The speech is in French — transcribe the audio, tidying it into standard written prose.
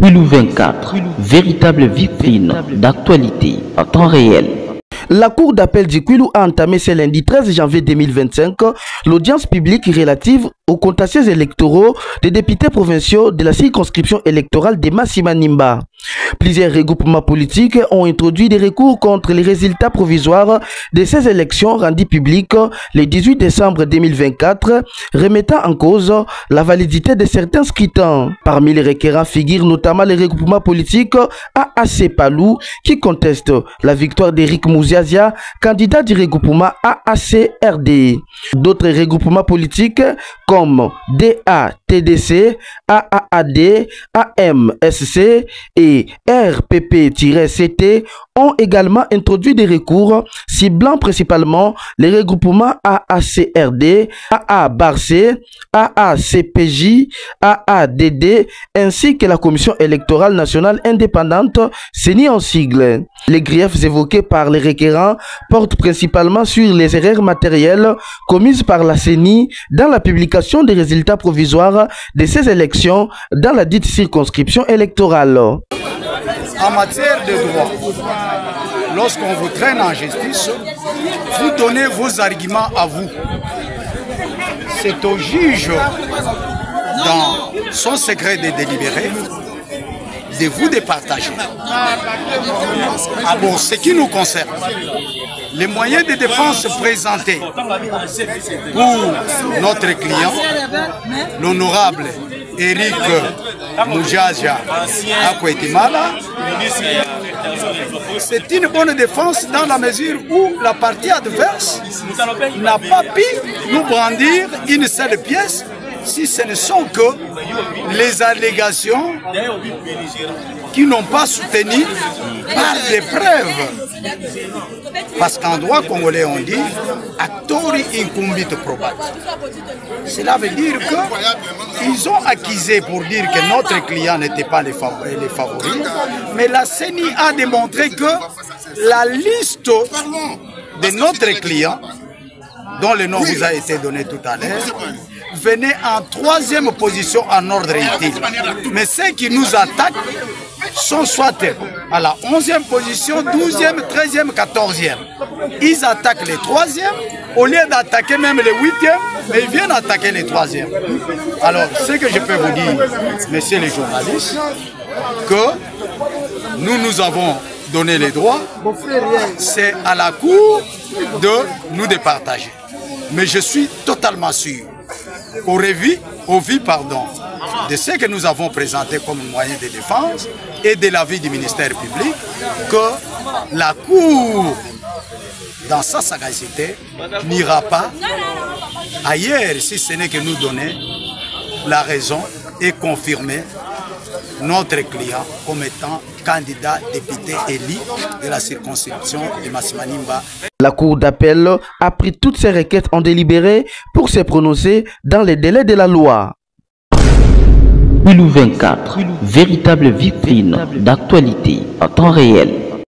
Quilou 24, véritable vitrine d'actualité en temps réel. La Cour d'appel du Quilou a entamé ce lundi 13 janvier 2025 l'audience publique relative aux contentieux électoraux des députés provinciaux de la circonscription électorale de Massimanimba. Plusieurs regroupements politiques ont introduit des recours contre les résultats provisoires de ces élections rendues publiques le 18 décembre 2024, remettant en cause la validité de certains scrutins. Parmi les requérants figurent notamment les regroupements politiques AAC Palou qui contestent la victoire d'Éric Mouziazia, candidat du regroupement AAC-RD. D'autres regroupements politiques comme DA-TDC, AAAD, AMSC et RPP-CT ont également introduit des recours ciblant principalement les regroupements AACRD, AA-BARC, AACPJ, AADD ainsi que la Commission électorale nationale indépendante, CENI en sigle. Les griefs évoqués par les requérants portent principalement sur les erreurs matérielles commises par la CENI dans la publication des résultats provisoires de ces élections dans la dite circonscription électorale. En matière de droit, lorsqu'on vous traîne en justice, vous donnez vos arguments à vous. C'est au juge, dans son secret de délibérer, de vous départager. Pour ce qui nous concerne, les moyens de défense présentés pour notre client, l'honorable Éric Mouziazia Akwetimala, c'est une bonne défense dans la mesure où la partie adverse n'a pas pu nous brandir une seule pièce si ce ne sont que les allégations qui n'ont pas soutenu par des preuves. Parce qu'en droit congolais on dit actori incumbit probat. Cela veut dire qu'ils ont accusé pour dire que notre client n'était pas les favoris, mais la CENI a démontré que la liste de notre client, dont le nom vous a été donné tout à l'heure, venait en 3e position en ordre utile. Mais ceux qui nous attaquent sont soit à la 11e position, 12e, 13e, 14e. Ils attaquent les 3e, au lieu d'attaquer même les 8e, mais ils viennent attaquer les 3e. Alors, ce que je peux vous dire, messieurs les journalistes, que nous avons donné les droits, c'est à la Cour de nous départager. Mais je suis totalement sûr au vu de ce que nous avons présenté comme moyen de défense et de l'avis du ministère public, que la Cour, dans sa sagacité, n'ira pas ailleurs si ce n'est que nous donner la raison et confirmer notre client comme étant candidat député élu de la circonscription de Massimanimba. La Cour d'appel a pris toutes ces requêtes en délibéré pour se prononcer dans les délais de la loi. Quilou 24, véritable vitrine d'actualité en temps réel.